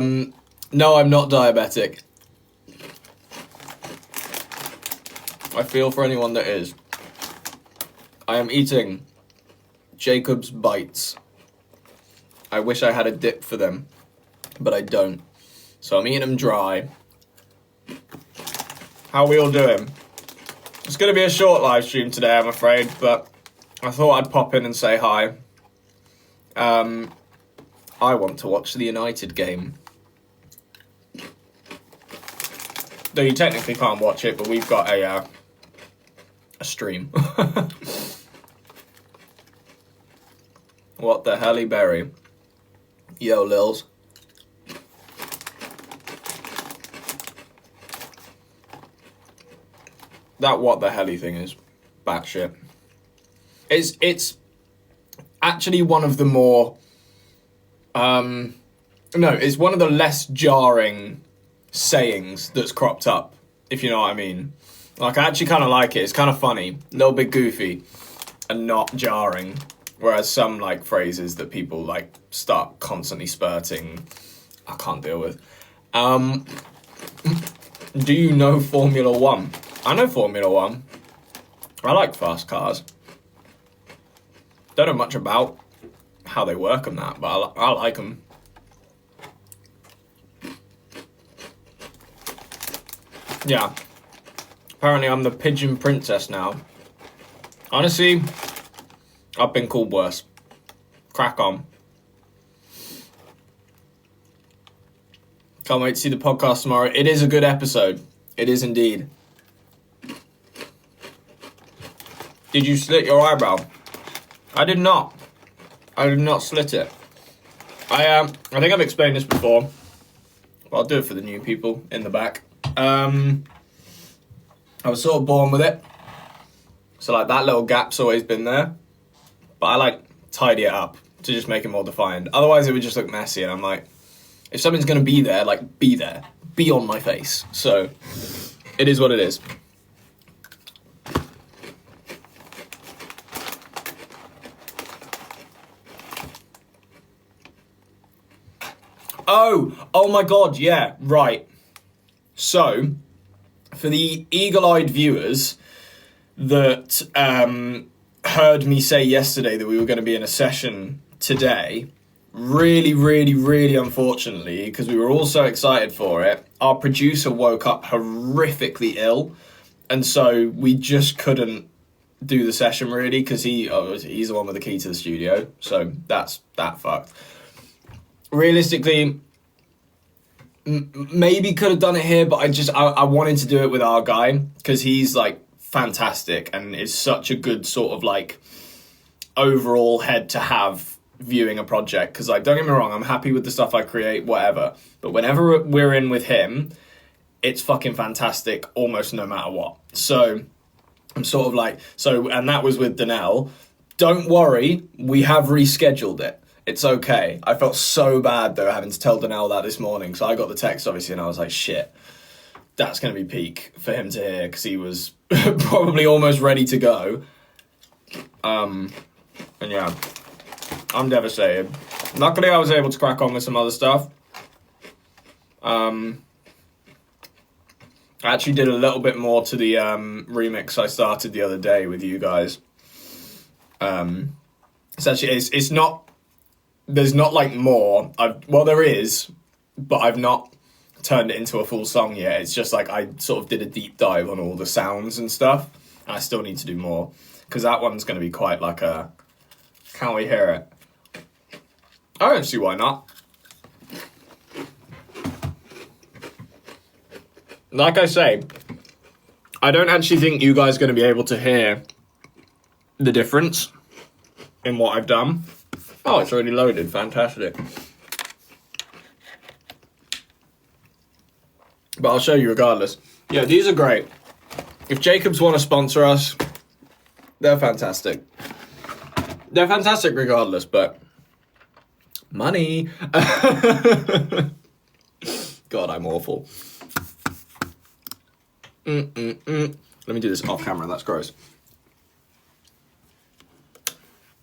No, I'm not diabetic. I feel for anyone that is. I am eating Jacob's Bites. I wish I had a dip for them, but I don't. So I'm eating them dry. How are we all doing? It's going to be a short live stream today, I'm afraid, but I thought I'd pop in and say hi. I want to watch the United game. Though you technically can't watch it, but we've got a stream. What the helly berry? Yo, Lils. That what the helly thing is batshit. It's actually one of the more it's one of the less jarring sayings that's cropped up, if you know what I mean. Like, I actually kind of like it. It's kind of funny, a little bit goofy, and not jarring. Whereas some, like, phrases that people, like, start constantly spurting, I can't deal with. Do you know Formula 1? I know Formula 1. I like fast cars. Don't know much about how they work and that, but I like them. Yeah. Apparently I'm the pigeon princess now. Honestly, I've been called worse. Crack on. Can't wait to see the podcast tomorrow. It is a good episode. It is indeed. Did you slit your eyebrow? I did not. I did not slit it. I think I've explained this before, but I'll do it for the new people in the back. I was sort of born with it. So, like, that little gap's always been there. But I, like, tidy it up to just make it more defined. Otherwise, it would just look messy, and I'm like, if something's going to be there, like, be there. Be on my face. So, it is what it is. Oh my god, yeah, right. So, for the eagle-eyed viewers that heard me say yesterday that we were going to be in a session today, really, really, really unfortunately, because we were all so excited for it, our producer woke up horrifically ill, and so we just couldn't do the session really, because he's the one with the key to the studio, so that's that fucked. Realistically, maybe could have done it here, but I wanted to do it with our guy, because he's, like, fantastic and is such a good sort of, like, overall head to have viewing a project. Because, like, don't get me wrong, I'm happy with the stuff I create, whatever, but whenever we're in with him, it's fucking fantastic almost no matter what. So I'm sort of like, and that was with Danelle. Don't worry, we have rescheduled it. It's okay. I felt so bad, though, having to tell Danelle that this morning. So I got the text, obviously, and I was like, shit, that's going to be peak for him to hear, because he was probably almost ready to go. And yeah, I'm devastated. Luckily, I was able to crack on with some other stuff. I actually did a little bit more to the remix I started the other day with you guys. It's not... There's not, like, more. Well, there is, but I've not turned it into a full song yet. It's just, like, I sort of did a deep dive on all the sounds and stuff, and I still need to do more, because that one's going to be quite, like, a... Can we hear it? I don't see why not. Like I say, I don't actually think you guys are going to be able to hear the difference in what I've done. Oh, it's already loaded. Fantastic. But I'll show you regardless. Yeah, these are great. If Jacobs want to sponsor us, they're fantastic. They're fantastic regardless, but... money. God, I'm awful. Let me do this off camera. That's gross.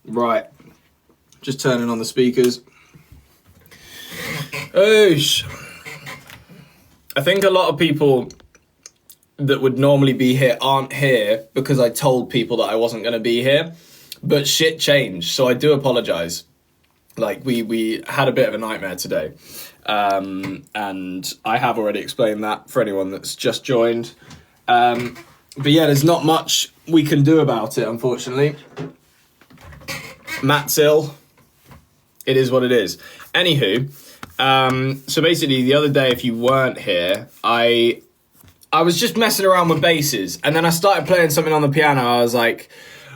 Right. Just turning on the speakers. Oosh. I think a lot of people that would normally be here aren't here because I told people that I wasn't going to be here. But shit changed, so I do apologise. Like, we had a bit of a nightmare today. And I have already explained that for anyone that's just joined. But yeah, there's not much we can do about it, unfortunately. Matt's ill. It is what it is. Anywho, so basically the other day, if you weren't here, I was just messing around with basses, and then I started playing something on the piano. I was like,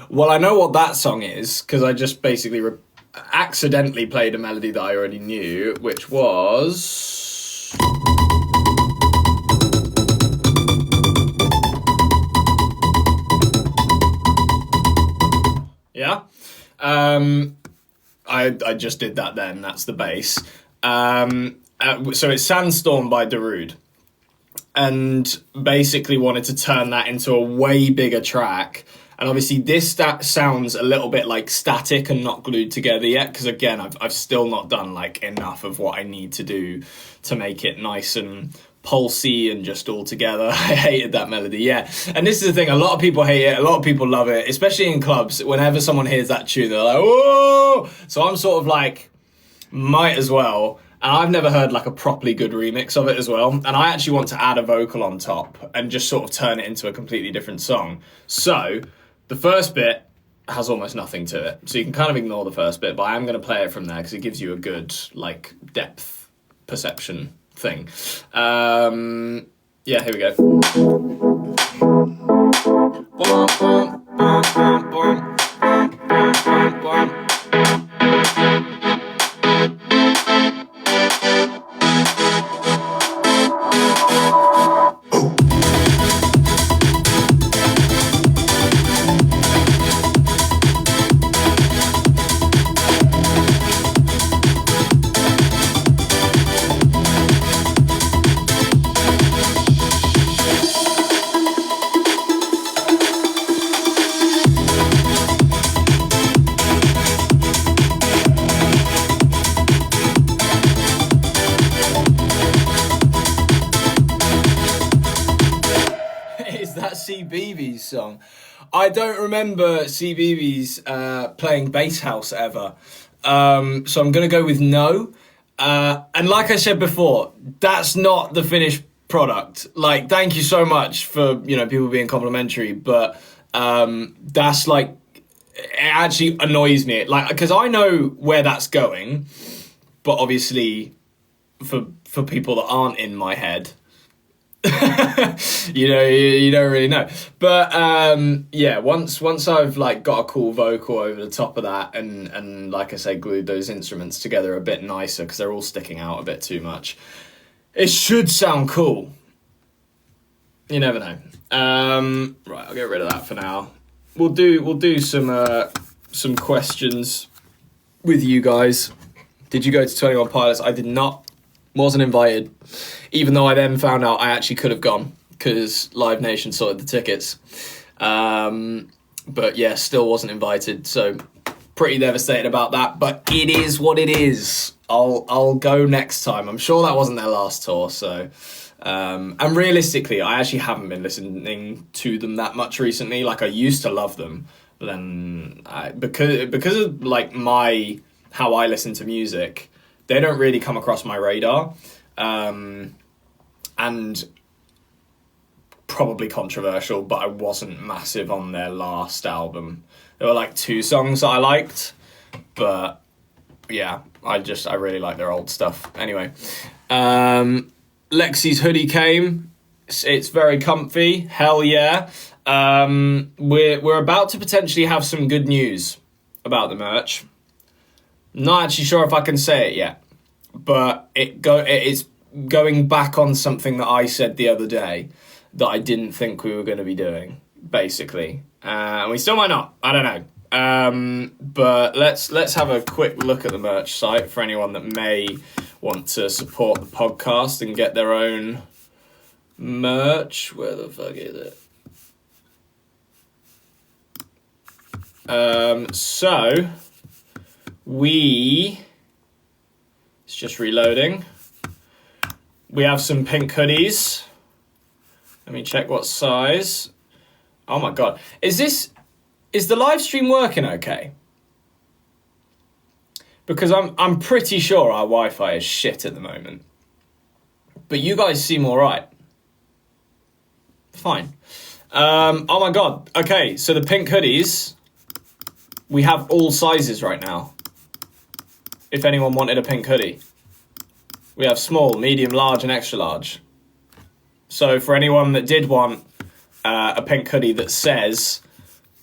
well, I know what that song is, because I just basically accidentally played a melody that I already knew, which was... Yeah? I just did that then, that's the bass. So it's Sandstorm by Darude. And basically wanted to turn that into a way bigger track. And obviously this sounds a little bit like static and not glued together yet, because again, I've still not done like enough of what I need to do to make it nice and pulsy and just all together. I hated that melody, yeah. And this is the thing, a lot of people hate it, a lot of people love it, especially in clubs. Whenever someone hears that tune, they're like, whoa! So I'm sort of like, might as well. And I've never heard like a properly good remix of it as well. And I actually want to add a vocal on top and just sort of turn it into a completely different song. So the first bit has almost nothing to it. So you can kind of ignore the first bit, but I am going to play it from there because it gives you a good like depth perception thing. Yeah, here we go. CBeebies song. I don't remember CBeebies playing Bass House ever. So I'm going to go with no. And like I said before, that's not the finished product. Like, thank you so much for, you know, people being complimentary, but that's like, it actually annoys me. Like, because I know where that's going, but obviously for people that aren't in my head, you know, you don't really know. But yeah, once I've like got a cool vocal over the top of that and like I say, glued those instruments together a bit nicer because they're all sticking out a bit too much, it should sound cool. You never know. Right, I'll get rid of that for now. We'll do some questions with you guys. Did you go to 21 Pilots? I did not. Wasn't invited, even though I then found out I actually could have gone because Live Nation sorted the tickets. But yeah, still wasn't invited, so pretty devastated about that. But it is what it is. I'll go next time. I'm sure that wasn't their last tour, so. And realistically, I actually haven't been listening to them that much recently. Like, I used to love them, but then because of like how I listen to music, they don't really come across my radar. And probably controversial, but I wasn't massive on their last album. There were like 2 songs that I liked, but yeah, I really like their old stuff. Anyway, Lexi's hoodie came. It's very comfy. Hell yeah. We're about to potentially have some good news about the merch. Not actually sure if I can say it yet, but it's going back on something that I said the other day that I didn't think we were going to be doing, basically. We still might not. I don't know. But let's have a quick look at the merch site for anyone that may want to support the podcast and get their own merch. Where the fuck is it? So it's just reloading. We have some pink hoodies. Let me check what size. Oh my god. Is the live stream working okay? Because I'm pretty sure our Wi-Fi is shit at the moment. But you guys seem alright. Fine. Oh my god. Okay, so the pink hoodies, we have all sizes right now. If anyone wanted a pink hoodie. We have small, medium, large, and extra large. So for anyone that did want a pink hoodie that says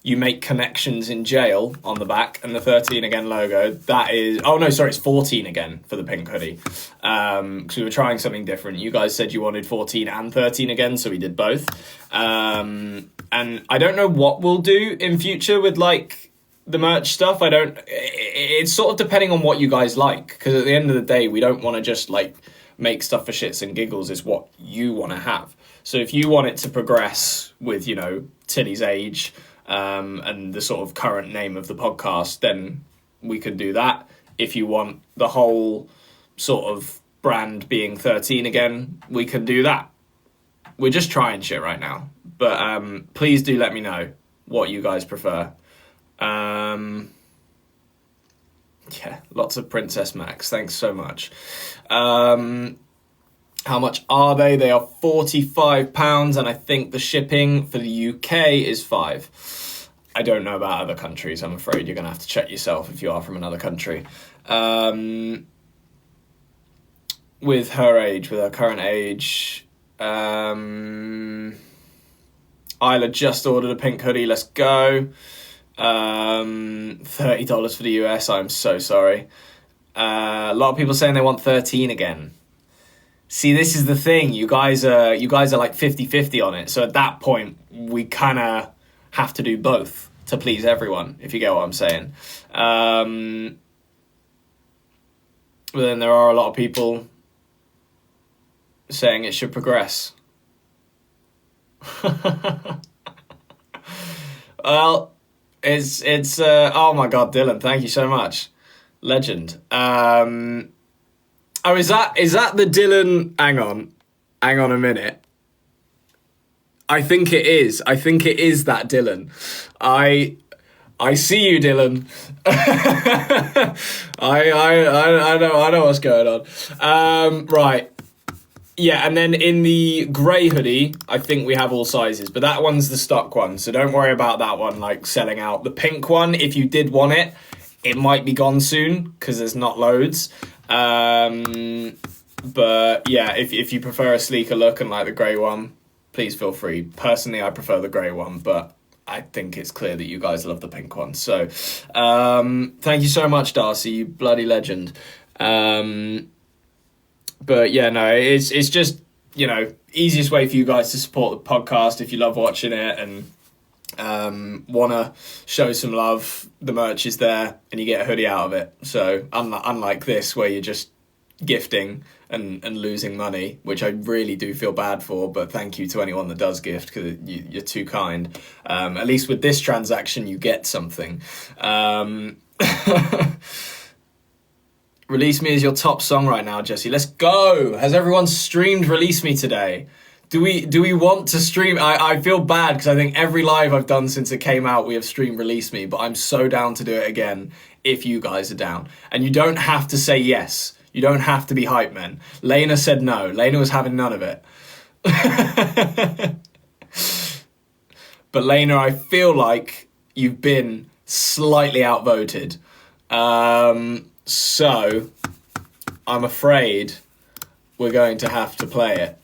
you make connections in jail on the back and the 13 again logo, that is... Oh no, sorry, it's 14 again for the pink hoodie. Because we were trying something different. You guys said you wanted 14 and 13 again, so we did both. And I don't know what we'll do in future with, like, the merch stuff. It's sort of depending on what you guys like. Because at the end of the day, we don't want to just, like, make stuff for shits and giggles. It's what you want to have. So if you want it to progress with, you know, Tilly's age... and the sort of current name of the podcast, then we can do that. If you want the whole sort of brand being 13 again, we can do that. We're just trying shit right now. But please do let me know what you guys prefer. Yeah, lots of Princess Max. Thanks so much. How much are they? They are £45, and I think the shipping for the UK is £5. I don't know about other countries. I'm afraid you're going to have to check yourself if you are from another country. With her age, with her current age, Isla just ordered a pink hoodie. Let's go. $30 for the US. I'm so sorry. A lot of people saying they want 13 again. See, this is the thing. You guys are like 50-50 on it. So at that point, we kind of have to do both to please everyone, if you get what I'm saying. But then there are a lot of people saying it should progress. Well, it's oh my god, Dylan, thank you so much. Legend. Oh, is that the Dylan? Hang on a minute. I think it is. I think it is that Dylan. I see you, Dylan. I know what's going on. Right. Yeah, and then in the grey hoodie, I think we have all sizes, but that one's the stock one, so don't worry about that one, like, selling out. The pink one, if you did want it, it might be gone soon, because there's not loads. But yeah, if you prefer a sleeker look and like the grey one, please feel free. Personally, I prefer the grey one, but I think it's clear that you guys love the pink one. So, thank you so much, Darcy, you bloody legend. But yeah, no, it's just, you know, easiest way for you guys to support the podcast if you love watching it and want to show some love. The merch is there and you get a hoodie out of it. So unlike this where you're just gifting and losing money, which I really do feel bad for, but thank you to anyone that does gift because you're too kind. At least with this transaction you get something. Release Me is your top song right now, Jesse. Let's go. Has everyone streamed Release Me today? Do we want to stream? I feel bad because I think every live I've done since it came out, we have streamed Release Me, but I'm so down to do it again if you guys are down. And you don't have to say yes. You don't have to be hype men. Lena said no. Lena was having none of it. But Lena, I feel like you've been slightly outvoted. So I'm afraid we're going to have to play it.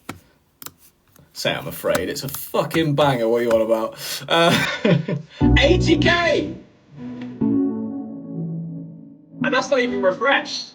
Say I'm afraid. It's a fucking banger. What are you on about? 80k! And that's not even refreshed.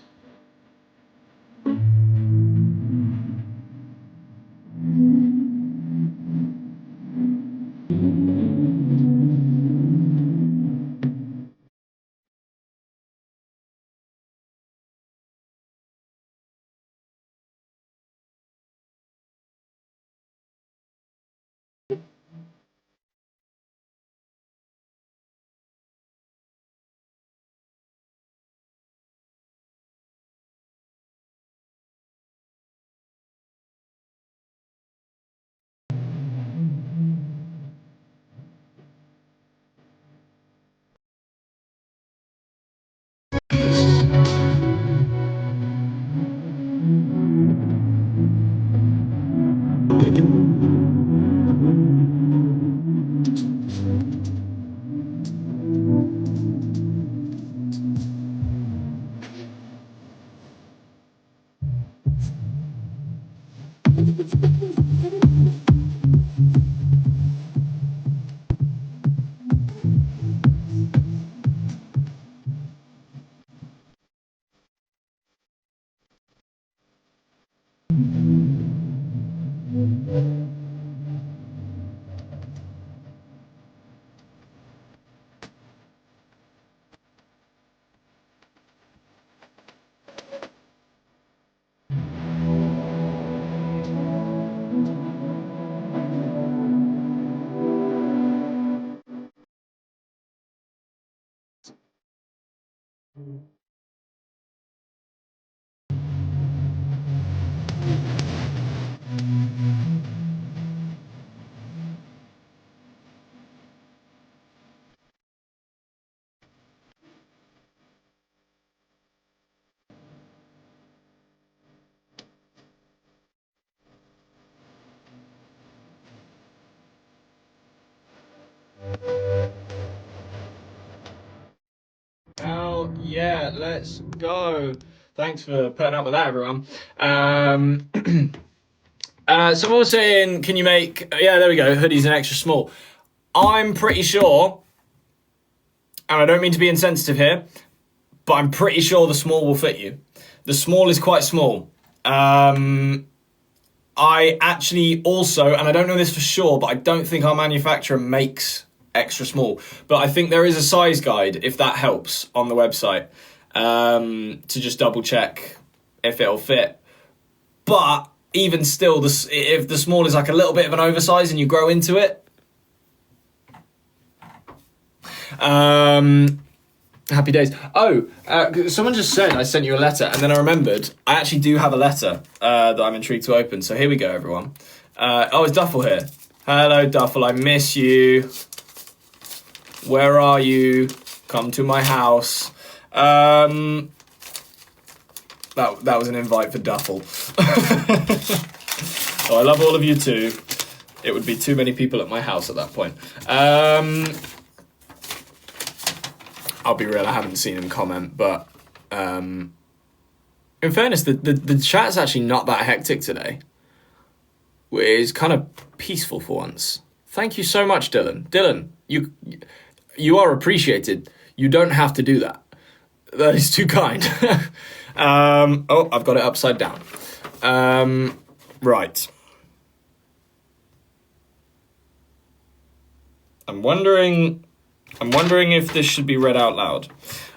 Yeah, let's go. Thanks for putting up with that, everyone. Someone was saying, can you make, yeah, there we go, hoodies an extra small. I'm pretty sure, and I don't mean to be insensitive here, but I'm pretty sure the small will fit you. The small is quite small. I actually also, and I don't know this for sure, but I don't think our manufacturer makes extra small, but I think there is a size guide, if that helps, on the website, to just double check if it'll fit. But even still, if the small is like a little bit of an oversize and you grow into it, happy days. Someone just said I sent you a letter, and then I remembered I actually do have a letter that I'm intrigued to open. So here we go, everyone. It's Duffel here. Hello, Duffel. I miss you. Where are you? Come to my house. That was an invite for Duffel. I love all of you too. It would be too many people at my house at that point. I'll be real, I haven't seen him comment, but in fairness, the chat's actually not that hectic today. It's kind of peaceful for once. Thank you so much, Dylan. Dylan, you are appreciated. You don't have to do that. That is too kind. I've got it upside down. Right. I'm wondering if this should be read out loud.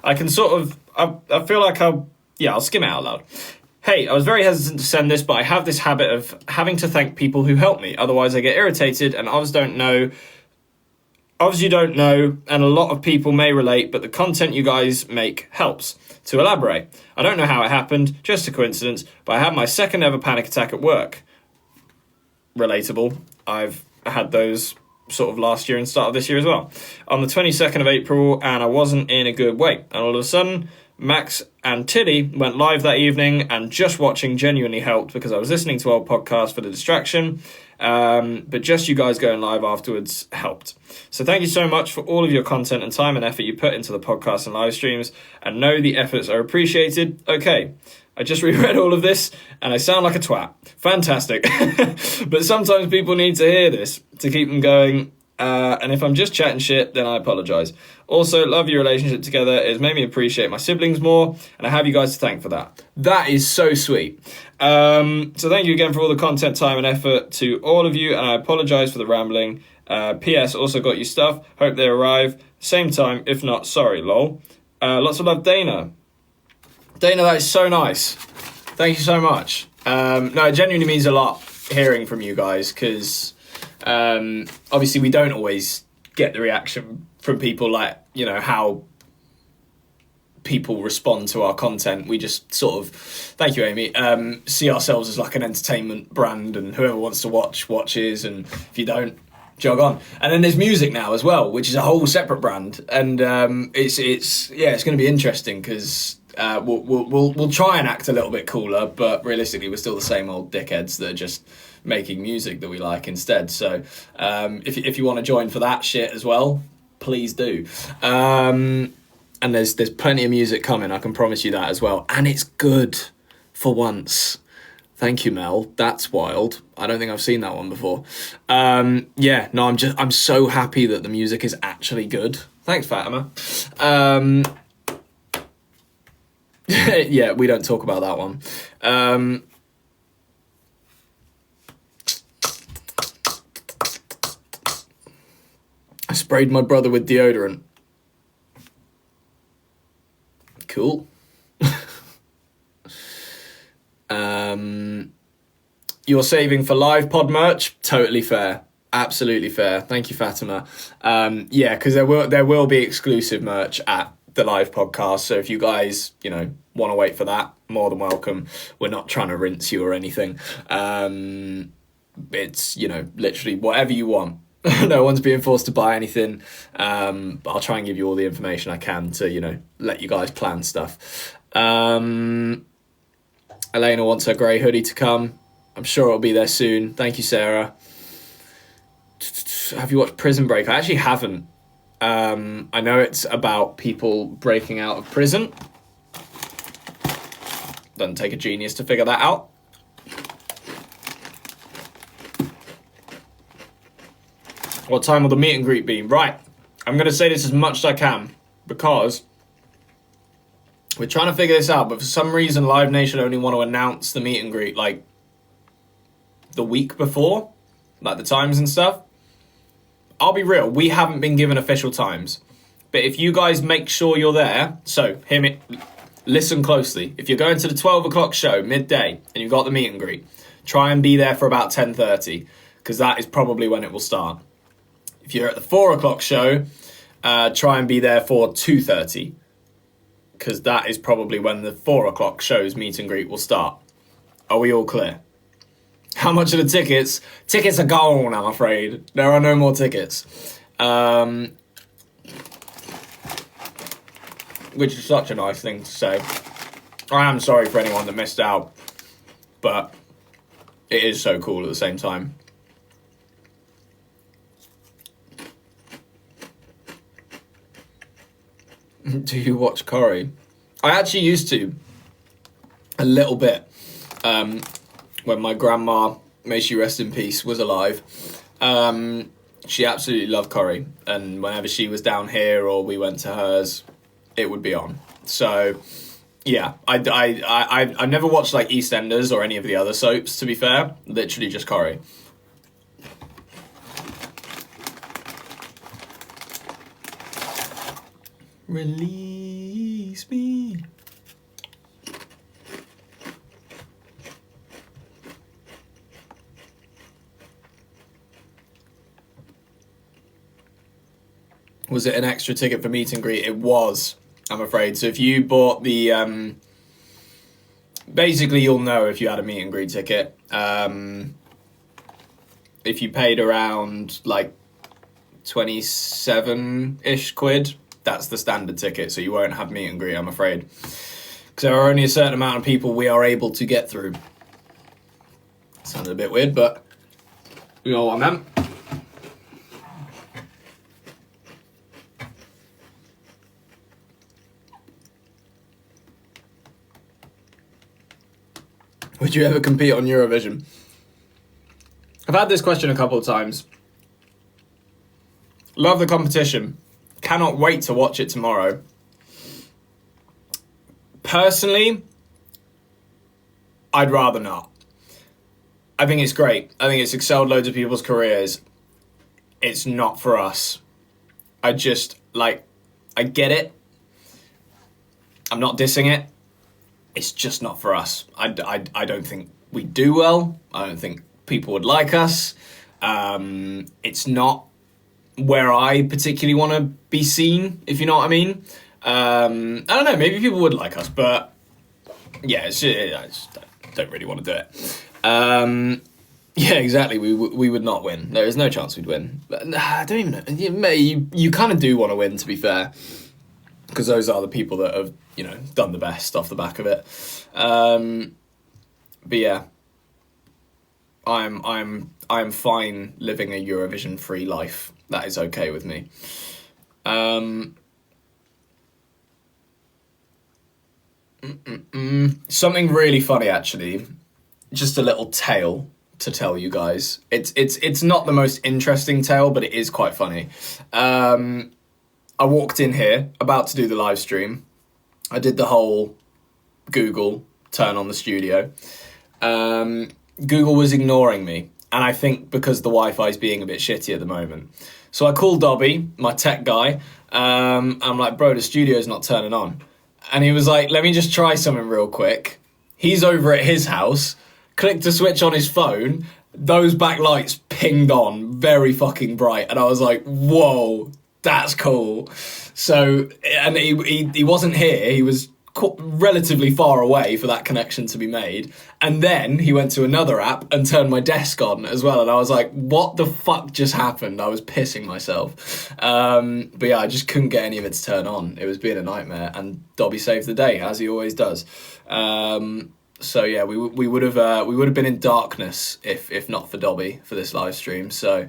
I can sort of, I feel like I'll skim it out loud. Hey, I was very hesitant to send this, but I have this habit of having to thank people who help me. Otherwise I get irritated, and others you don't know, and a lot of people may relate, but the content you guys make helps. To elaborate, I don't know how it happened, just a coincidence, but I had my second ever panic attack at work. Relatable. I've had those sort of last year and start of this year as well. On the 22nd of April, and I wasn't in a good way. And all of a sudden, Max and Tilly went live that evening, and just watching genuinely helped because I was listening to old podcasts for the distraction. But just you guys going live afterwards helped. So thank you so much for all of your content and time and effort you put into the podcast and live streams, and know the efforts are appreciated. Okay, I just reread all of this and I sound like a twat. Fantastic. But sometimes people need to hear this to keep them going. And if I'm just chatting shit, then I apologise. Also, love your relationship together. It's made me appreciate my siblings more, and I have you guys to thank for that. That is so sweet. So thank you again for all the content, time and effort to all of you, and I apologise for the rambling. P.S. Also got your stuff. Hope they arrive. Same time. If not, sorry, lol. Lots of love, Dana. Dana, that is so nice. Thank you so much. No, it genuinely means a lot hearing from you guys, because obviously we don't always get the reaction from people, like, you know, how people respond to our content. We just sort of, thank you, Amy, see ourselves as like an entertainment brand, and whoever wants to watch watches, and if you don't, jog on. And then there's music now as well, which is a whole separate brand, and it's going to be interesting, because we'll try and act a little bit cooler, but realistically we're still the same old dickheads that are just making music that we like instead. So if you want to join for that shit as well, please do. And there's plenty of music coming, I can promise you that as well, and it's good for once. Thank you, Mel. That's wild. I don't think I've seen that one before. Yeah, no, I'm so happy that the music is actually good. Thanks, Fatima. Yeah, we don't talk about that one. I sprayed my brother with deodorant. Cool. You're saving for live pod merch? Totally fair. Absolutely fair. Thank you, Fatima. Yeah, because there will be exclusive merch at the live podcast. So if you guys, want to wait for that, more than welcome. We're not trying to rinse you or anything. It's, literally whatever you want. No one's being forced to buy anything. I'll try and give you all the information I can to, let you guys plan stuff. Elena wants her grey hoodie to come. I'm sure it'll be there soon. Thank you, Sarah. Have you watched Prison Break? I actually haven't. I know it's about people breaking out of prison. Doesn't take a genius to figure that out. What time will the meet and greet be? Right. I'm going to say this as much as I can because we're trying to figure this out, but for some reason Live Nation only want to announce the meet and greet like the week before, like the times and stuff. I'll be real, we haven't been given official times. But if you guys make sure you're there, so hear me, listen closely. If you're going to the 12 o'clock show, midday, and you've got the meet and greet, try and be there for about 10:30, because that is probably when it will start. If you're at the 4 o'clock show, try and be there for 2:30, because that is probably when the 4 o'clock show's meet and greet will start. Are we all clear? How much are the tickets? Tickets are gone, I'm afraid. There are no more tickets. Which is such a nice thing to say. I am sorry for anyone that missed out, but it is so cool at the same time. Do you watch Corrie? I actually used to. A little bit. When my grandma, may she rest in peace, was alive. She absolutely loved Corrie. And whenever she was down here or we went to hers, it would be on. So, yeah. I've never watched like EastEnders or any of the other soaps, to be fair. Literally just Corrie. Release me. Was it an extra ticket for meet and greet? It was, I'm afraid. So if you bought the... basically, you'll know if you had a meet and greet ticket. If you paid around, like, 27-ish quid, that's the standard ticket. So you won't have meet and greet, I'm afraid. Because there are only a certain amount of people we are able to get through. Sounded a bit weird, but you know what I meant. Would you ever compete on Eurovision? I've had this question a couple of times. Love the competition. Cannot wait to watch it tomorrow. Personally, I'd rather not. I think it's great. I think it's excelled loads of people's careers. It's not for us. I get it. I'm not dissing it. It's just not for us. I don't think we do well. I don't think people would like us. It's not where I particularly want to be seen, if you know what I mean. I don't know, maybe people would like us, but yeah, I just don't really want to do it. Yeah, exactly, we would not win. There is no chance we'd win. But I don't even know. You kind of do want to win, to be fair, because those are the people that have, done the best off the back of it. But yeah, I'm fine living a Eurovision free life. That is okay with me. Something really funny, actually. just a little tale to tell you guys. It's not the most interesting tale, but it is quite funny. I walked in here about to do the live stream. I did the whole Google turn on the studio. Google was ignoring me, and I think because the Wi-Fi is being a bit shitty at the moment. So I called Dobby, my tech guy. I'm like, bro, the studio's not turning on. And he was like, let me just try something real quick. He's over at his house, clicked a switch on his phone, those backlights pinged on very fucking bright. And I was like, whoa, that's cool. So, and he wasn't here, he was relatively far away for that connection to be made. And then he went to another app and turned my desk on as well. And I was like, what the fuck just happened? I was pissing myself. But yeah, I just couldn't get any of it to turn on. It was being a nightmare. And Dobby saved the day, as he always does. So yeah, we would have been in darkness if not for Dobby for this live stream. So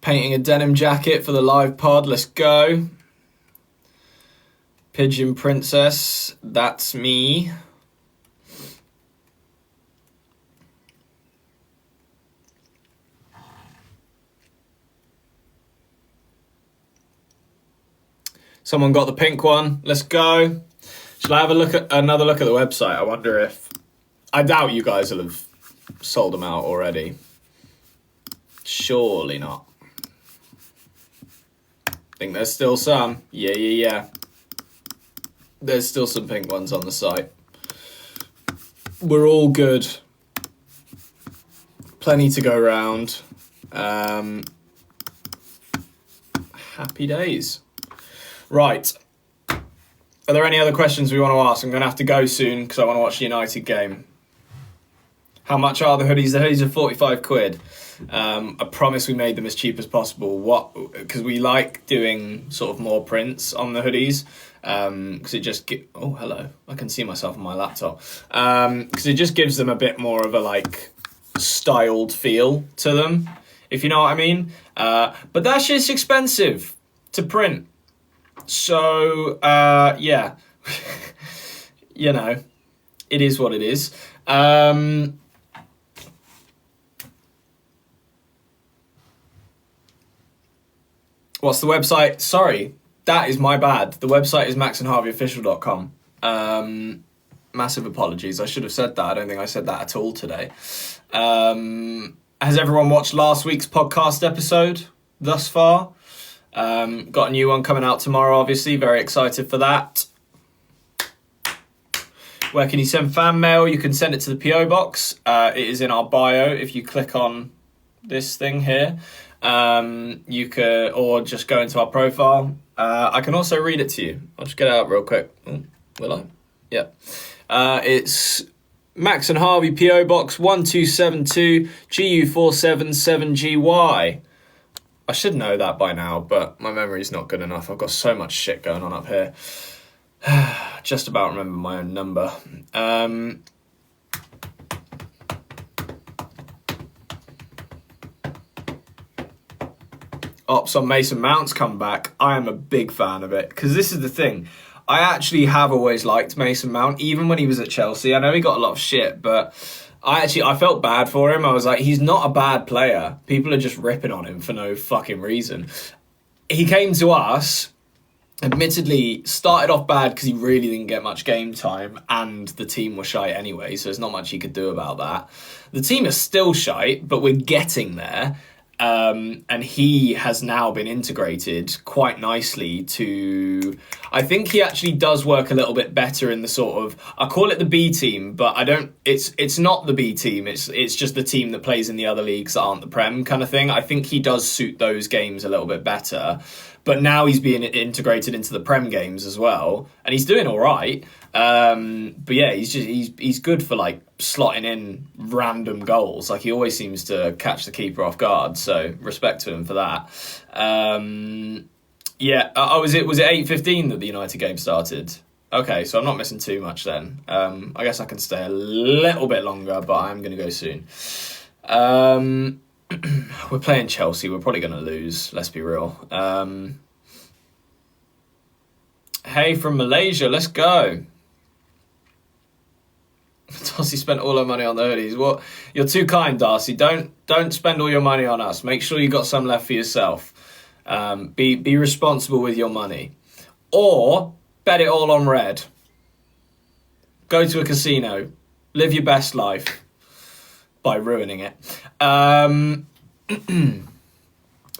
painting a denim jacket for the live pod. Let's go. Pigeon Princess. That's me. Someone got the pink one. Let's go. Shall I have another look at the website? I wonder if... I doubt you guys will have sold them out already. Surely not. I think there's still some. Yeah. There's still some pink ones on the site. We're all good. Plenty to go around. Happy days. Right. Are there any other questions we want to ask? I'm going to have to go soon because I want to watch the United game. How much are the hoodies? The hoodies are 45 quid. I promise we made them as cheap as possible. Because we like doing sort of more prints on the hoodies. Because it just... Oh, hello. I can see myself on my laptop. Because it just gives them a bit more of a, like, styled feel to them, if you know what I mean. But that shit's expensive to print. So, yeah. You know, it is what it is. What's the website? Sorry, that is my bad. The website is maxandharveyofficial.com. Massive apologies. I should have said that. I don't think I said that at all today. Has everyone watched last week's podcast episode thus far? Got a new one coming out tomorrow, obviously. Very excited for that. Where can you send fan mail? You can send it to the PO box. It is in our bio. If you click on this thing here, you could, or just go into our profile. I can also read it to you. I'll just get it out real quick. Oh, will I? Yeah. It's Max and Harvey PO Box 1272 GU477GY. I should know that by now, but my memory's not good enough. I've got so much shit going on up here. Just about remember my own number. Ops on Mason Mount's come back. I am a big fan of it, because this is the thing. I actually have always liked Mason Mount, even when he was at Chelsea. I know he got a lot of shit, but I felt bad for him. I was like, he's not a bad player. People are just ripping on him for no fucking reason. He came to us, admittedly, started off bad because he really didn't get much game time, and the team were shite anyway, so there's not much he could do about that. The team is still shite, but we're getting there. And he has now been integrated quite nicely to... I think he actually does work a little bit better in the sort of... I call it the B team, but I don't... It's not the B team. It's just the team that plays in the other leagues that aren't the Prem kind of thing. I think he does suit those games a little bit better. But now he's being integrated into the Prem games as well, and he's doing all right. But yeah, he's good for like slotting in random goals. Like he always seems to catch the keeper off guard. So respect to him for that. Yeah, was it 8:15 that the United game started? Okay, so I'm not missing too much then. I guess I can stay a little bit longer, but I'm going to go soon. We're playing Chelsea. We're probably going to lose. Let's be real. Hey, from Malaysia. Let's go. Darcy spent all her money on the hoodies. Well, you're too kind, Darcy. Don't spend all your money on us. Make sure you got some left for yourself. Be responsible with your money. Or bet it all on red. Go to a casino. Live your best life by ruining it.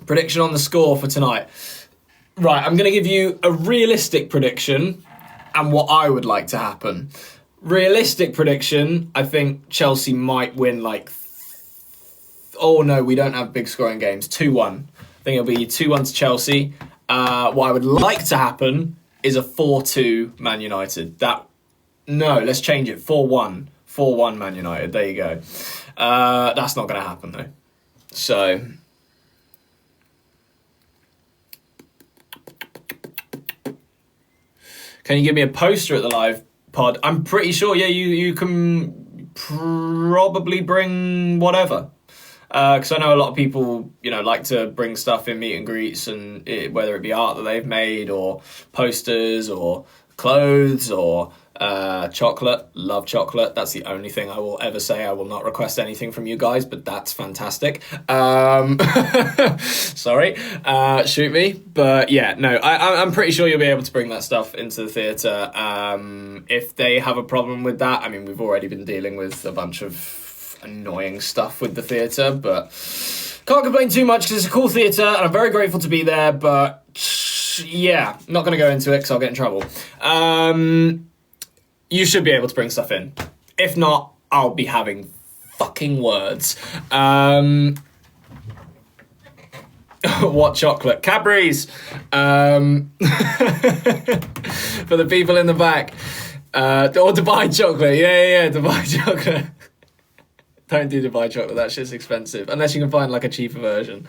Prediction on the score for tonight. Right, I'm going to give you a realistic prediction and what I would like to happen. Realistic prediction, I think Chelsea might win oh no, we don't have big scoring games. 2-1. I think it'll be 2-1 to Chelsea. What I would like to happen is a 4-2 Man United. Let's change it. 4-1. 4-1 Man United. There you go. That's not going to happen though. So... Can you give me a poster at the live pod? I'm pretty sure, yeah, you can probably bring whatever. Because I know a lot of people, like to bring stuff in meet and greets, and whether it be art that they've made or posters or clothes or chocolate. Love chocolate. That's the only thing I will ever say. I will not request anything from you guys, but that's fantastic. Sorry, shoot me. But yeah, no, I'm pretty sure you'll be able to bring that stuff into the theatre. If they have a problem with that, I mean, we've already been dealing with a bunch of annoying stuff with the theatre, but can't complain too much because it's a cool theatre and I'm very grateful to be there, but yeah, not going to go into it because I'll get in trouble. You should be able to bring stuff in. If not, I'll be having fucking words. What chocolate? Cadbury's! For the people in the back. Or Dubai chocolate. Yeah, Dubai chocolate. Don't do Dubai chocolate, that shit's expensive. Unless you can find a cheaper version.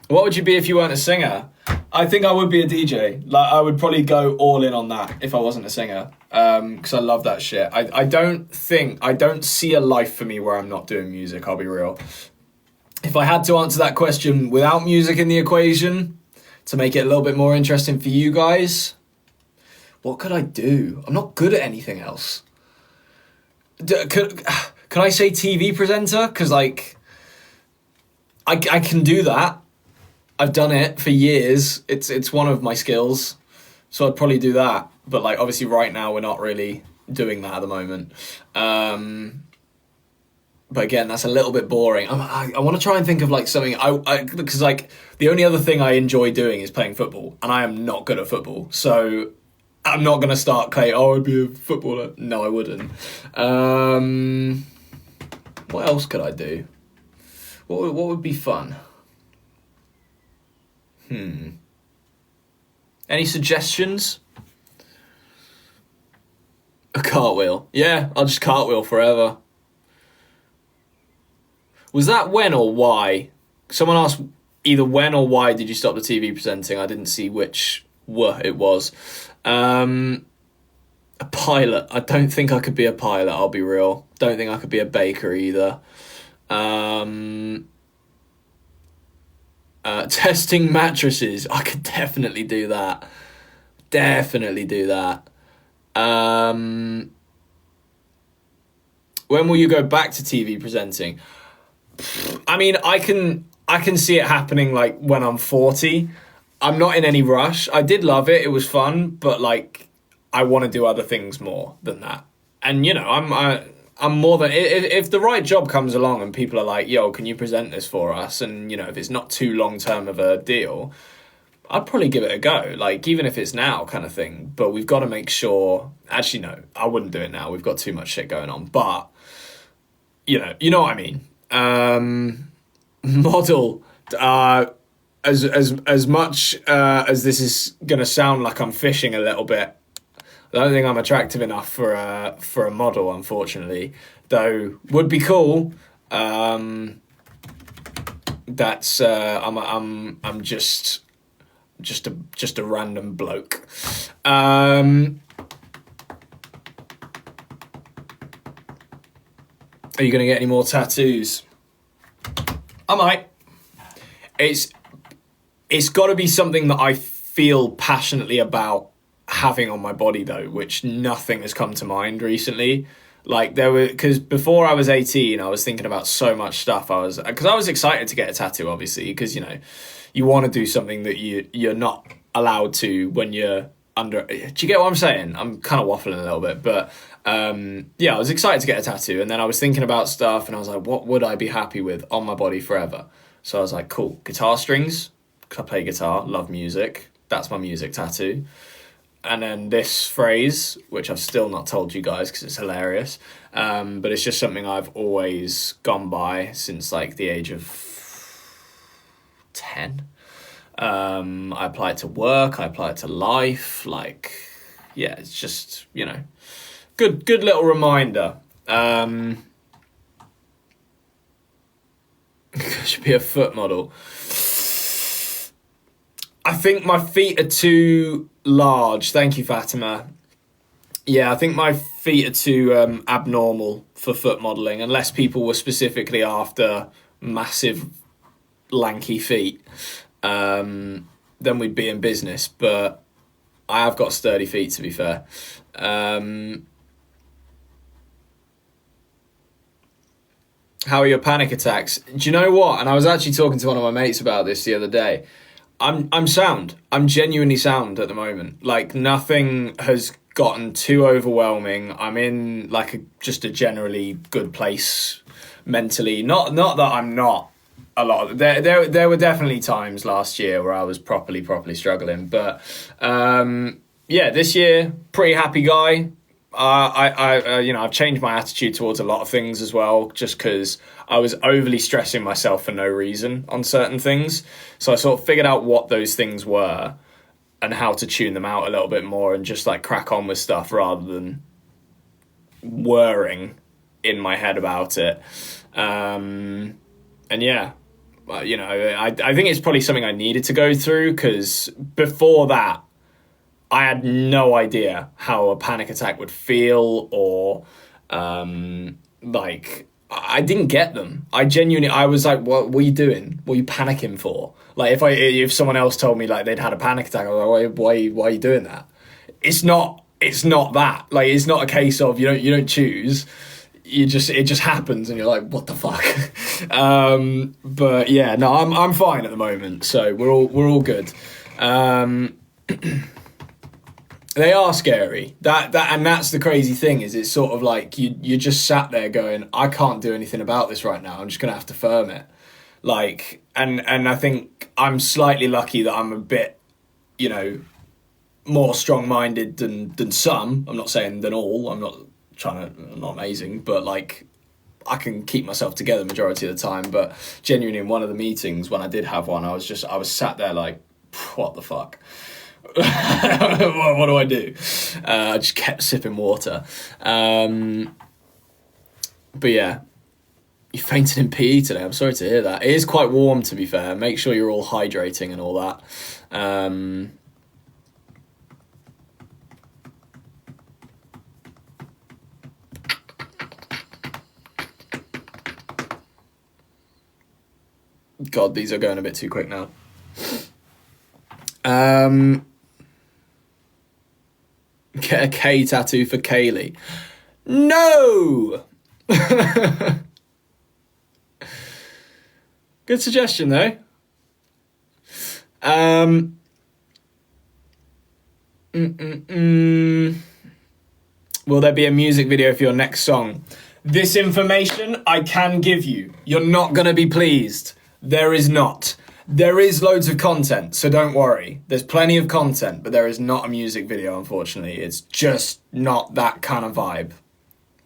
What would you be if you weren't a singer? I think I would be a DJ. I would probably go all in on that if I wasn't a singer. Because I love that shit. I don't see a life for me where I'm not doing music, I'll be real. If I had to answer that question without music in the equation, to make it a little bit more interesting for you guys, what could I do? I'm not good at anything else. Could I say TV presenter? Because I can do that. I've done it for years. It's one of my skills. So I'd probably do that. But obviously right now we're not really doing that at the moment. But again, that's a little bit boring. I want to try and think of something because the only other thing I enjoy doing is playing football, and I am not good at football. So I'm not going to start I'd be a footballer. No, I wouldn't. What else could I do? What would be fun? Any suggestions? A cartwheel. Yeah, I'll just cartwheel forever. Was that when or why? Someone asked either when or why did you stop the TV presenting. I didn't see which it was. A pilot. I don't think I could be a pilot, I'll be real. Don't think I could be a baker either. Testing mattresses. I could definitely do that. When will you go back to TV presenting? I mean, I can see it happening when I'm 40. I'm not in any rush. I did love it. It was fun, but I want to do other things more than that. And I'm more than if the right job comes along and people are like, "Yo, can you present this for us?" And if it's not too long term of a deal, I'd probably give it a go. Even if it's now kind of thing. But we've got to make sure. Actually, no, I wouldn't do it now. We've got too much shit going on. But you know what I mean. Model. As much as this is gonna sound like I'm fishing a little bit, I don't think I'm attractive enough for a model, unfortunately. Though would be cool. That's I'm just a random bloke. Are you gonna get any more tattoos? I might. It's got to be something that I feel passionately about having on my body though, which nothing has come to mind recently. Like because before I was 18, I was thinking about so much stuff. Because I was excited to get a tattoo, obviously, because, you want to do something that you're not allowed to when you're under. Do you get what I'm saying? I'm kind of waffling a little bit, but yeah, I was excited to get a tattoo, and then I was thinking about stuff, and I was like, what would I be happy with on my body forever? So I was like, cool, guitar strings, because I play guitar, love music. That's my music tattoo. And then this phrase, which I've still not told you guys because it's hilarious, but it's just something I've always gone by since like the age of 10. I apply it to work, I apply it to life, like, yeah, it's just, good little reminder. I should be a foot model. I think my feet are too large. Thank you, Fatima. Yeah, I think my feet are too abnormal for foot modelling, unless people were specifically after massive, lanky feet. Then we'd be in business. But I have got sturdy feet, to be fair. How are your panic attacks? Do you know what? And I was actually talking to one of my mates about this the other day. I'm sound. I'm genuinely sound at the moment. Like, nothing has gotten too overwhelming. I'm in like just a generally good place mentally. Not that I'm not a lot of, there were definitely times last year where I was properly struggling. But yeah, this year, pretty happy guy. I've changed my attitude towards a lot of things as well, just because I was overly stressing myself for no reason on certain things. So I sort of figured out what those things were and how to tune them out a little bit more and just like crack on with stuff rather than worrying in my head about it. And yeah, I think it's probably something I needed to go through, because before that, I had no idea how a panic attack would feel, or like, I didn't get them. I was like, what are you doing? What are you panicking for? Like, if someone else told me like they'd had a panic attack, I was like, why are you doing that? It's not that. Like, it's not a case of you don't choose. It just happens, and you're like, what the fuck? But yeah, no, I'm fine at the moment. So we're all good. They are scary. That's the crazy thing, is it's sort of like you just sat there going, I can't do anything about this right now. I'm just gonna have to firm it. Like, and I think I'm slightly lucky that I'm a bit, more strong-minded than some. I'm not saying than all. I'm not amazing, but like, I can keep myself together majority of the time. But genuinely, in one of the meetings, when I did have one, I was sat there like, what the fuck? What do I do? I just kept sipping water. But yeah, you fainted in PE today. I'm sorry to hear that. It is quite warm, to be fair. Make sure you're all hydrating and all that. God, these are going a bit too quick now. Get a K tattoo for Kaylee. No! Good suggestion, though. Will there be a music video for your next song? This information I can give you. You're not going to be pleased. There is not. There is loads of content, so don't worry. There's plenty of content, but there is not a music video, unfortunately. It's just not that kind of vibe.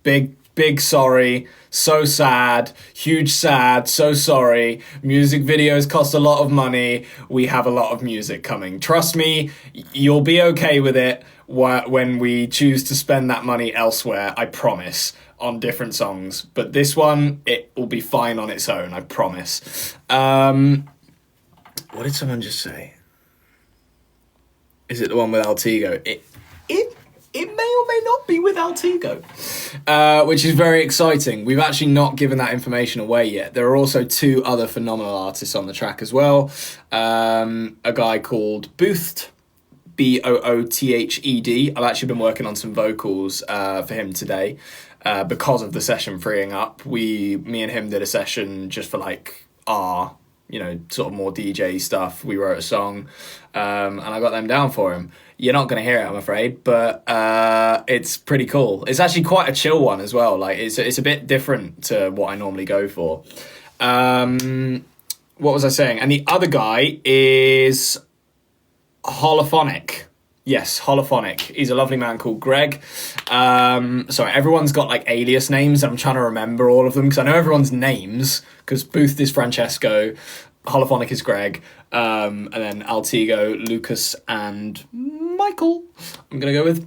Big sorry. So sad. Huge sad. So sorry. Music videos cost a lot of money. We have a lot of music coming. Trust me, you'll be okay with it when we choose to spend that money elsewhere, I promise, on different songs. But this one, it will be fine on its own, I promise. What did someone just say? Is it the one with Altigo? It may or may not be with Altigo, which is very exciting. We've actually not given that information away yet. There are also two other phenomenal artists on the track as well. A guy called Boothed, Boothed. I've actually been working on some vocals for him today because of the session freeing up. Me and him did a session just for like our, sort of more DJ stuff. We wrote a song and I got them down for him. You're not going to hear it, I'm afraid, but it's pretty cool. It's actually quite a chill one as well. Like it's a bit different to what I normally go for. What was I saying? And the other guy is Holophonic. Yes, Holophonic. He's a lovely man called Greg. Sorry, everyone's got like alias names. I'm trying to remember all of them because I know everyone's names. Because Booth is Francesco, Holophonic is Greg, and then Altigo, Lucas, and Michael. I'm gonna go with.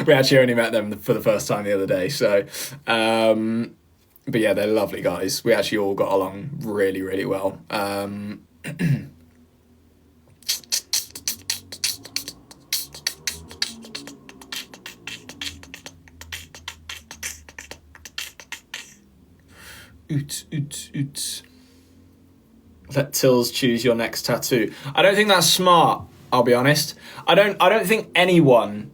We actually only met them for the first time the other day. So, but yeah, they're lovely guys. We actually all got along really, really well. Oot. Let Tills choose your next tattoo. I don't think that's smart, I'll be honest. I don't think anyone,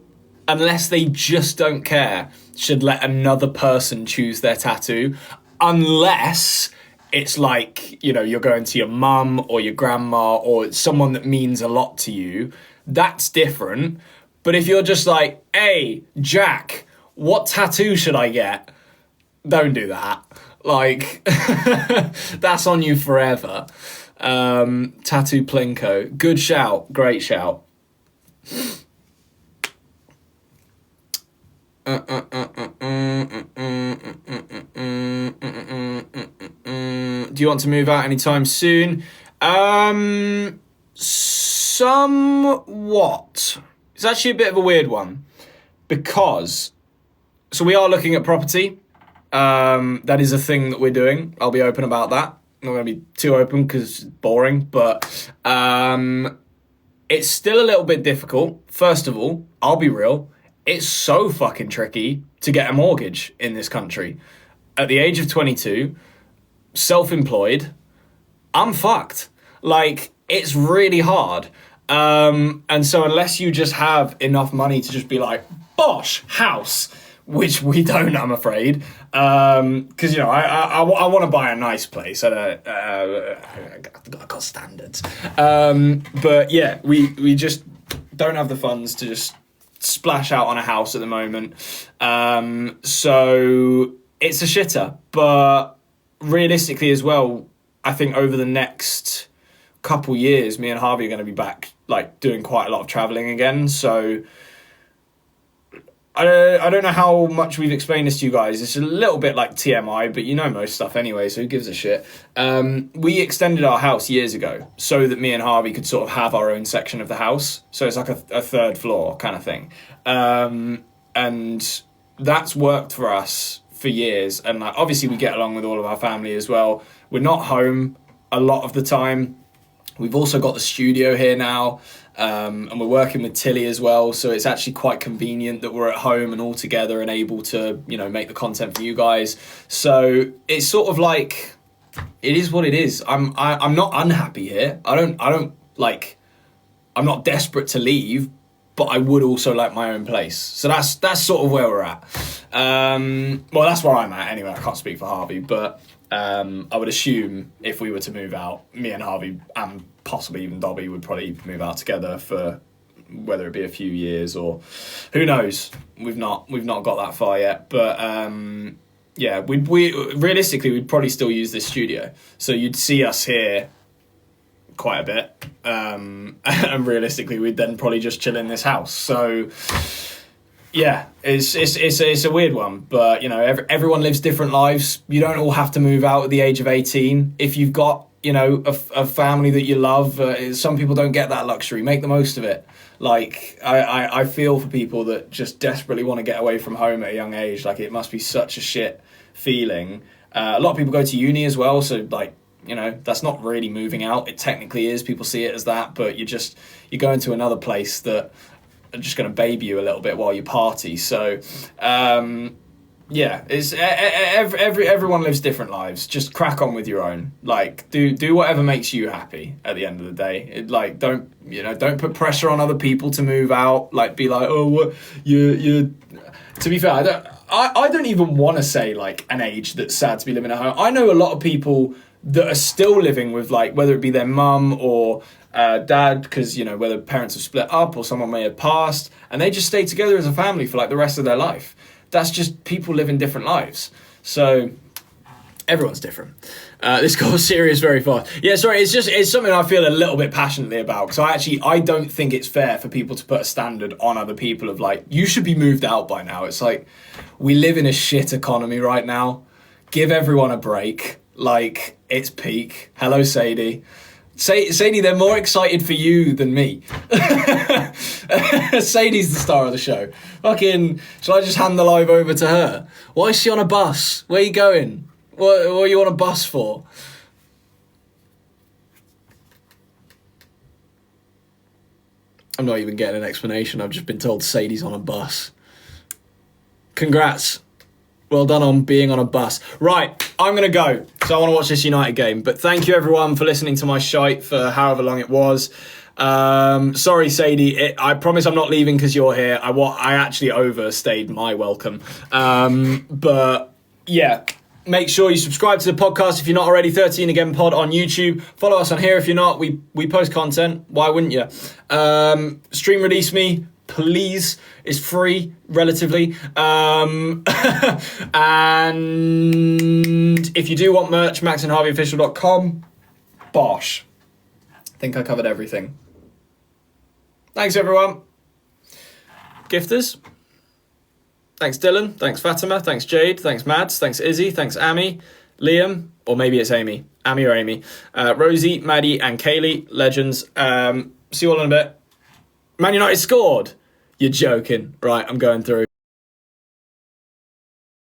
unless they just don't care, should let another person choose their tattoo. Unless it's like, you're going to your mum or your grandma or someone that means a lot to you. That's different. But if you're just like, hey, Jack, what tattoo should I get? Don't do that. Like, that's on you forever. Tattoo Plinko. Good shout. Great shout. Do you want to move out anytime soon? Somewhat. It's actually a bit of a weird one. Because, so we are looking at property. That is a thing that we're doing. I'll be open about that. I'm not going to be too open because it's boring, but it's still a little bit difficult. First of all, I'll be real. It's so fucking tricky to get a mortgage in this country. At the age of 22, self-employed, I'm fucked. Like, it's really hard. And so unless you just have enough money to just be like, bosh, house, which we don't, I'm afraid, because I want to buy a nice place. I got standards, but yeah, we just don't have the funds to just splash out on a house at the moment. So it's a shitter, but realistically as well, I think over the next couple years, me and Harvey are going to be back like doing quite a lot of traveling again. So I don't know how much we've explained this to you guys. It's a little bit like TMI, but you know most stuff anyway, so who gives a shit? We extended our house years ago so that me and Harvey could sort of have our own section of the house. So it's like a third floor kind of thing. And that's worked for us for years. And like, obviously we get along with all of our family as well. We're not home a lot of the time. We've also got the studio here now. And we're working with Tilly as well, so it's actually quite convenient that we're at home and all together and able to, make the content for you guys. So it's sort of like, it is what it is. I'm not unhappy here. I'm not desperate to leave, but I would also like my own place. So that's sort of where we're at. Well, that's where I'm at anyway. I can't speak for Harvey, but I would assume if we were to move out, me and Harvey and possibly even Dobby would probably move out together for whether it be a few years or who knows. We've not got that far yet, but yeah, we realistically we'd probably still use this studio. So you'd see us here quite a bit, and realistically we'd then probably just chill in this house. So yeah, it's a weird one, but everyone lives different lives. You don't all have to move out at the age of 18. If you've got a family that you love, some people don't get that luxury. Make the most of it. Like I feel for people that just desperately want to get away from home at a young age. Like it must be such a shit feeling. A lot of people go to uni as well, so like that's not really moving out. It technically is. People see it as that, but you go into another place that are just going to baby you a little bit while you party. So Yeah, it's everyone lives different lives. Just crack on with your own. Like, do whatever makes you happy. At the end of the day, like, don't put pressure on other people to move out. Like, be like, oh, what you. To be fair, I don't even want to say like an age that's sad to be living at home. I know a lot of people that are still living with, like, whether it be their mum or dad, because whether parents have split up or someone may have passed, and they just stay together as a family for like the rest of their life. That's just people living different lives. So everyone's different. This got serious very fast. Yeah, sorry, it's something I feel a little bit passionately about, because I don't think it's fair for people to put a standard on other people of like, you should be moved out by now. It's like, we live in a shit economy right now. Give everyone a break. Like, it's peak. Hello, Sadie. Sadie, they're more excited for you than me. Sadie's the star of the show. Fucking, shall I just hand the live over to her? Why is she on a bus? Where are you going? What are you on a bus for? I'm not even getting an explanation. I've just been told Sadie's on a bus. Congrats. Well done on being on a bus. Right, I'm going to go, so I want to watch this United game. But thank you, everyone, for listening to my shite for however long it was. Sorry, Sadie. I promise I'm not leaving because you're here. I actually overstayed my welcome. But, yeah, make sure you subscribe to the podcast if you're not already. 13 Again Pod on YouTube. Follow us on here if you're not. We post content. Why wouldn't you? Stream Release Me, please. It's free, relatively. And if you do want merch, maxandharveyofficial.com. Bosh. I think I covered everything. Thanks, everyone. Gifters. Thanks, Dylan. Thanks, Fatima. Thanks, Jade. Thanks, Mads. Thanks, Izzy. Thanks, Amy. Liam. Or maybe it's Amy. Amy or Amy. Rosie, Maddie, and Kaylee. Legends. See you all in a bit. Man United scored. You're joking. Right, I'm going through.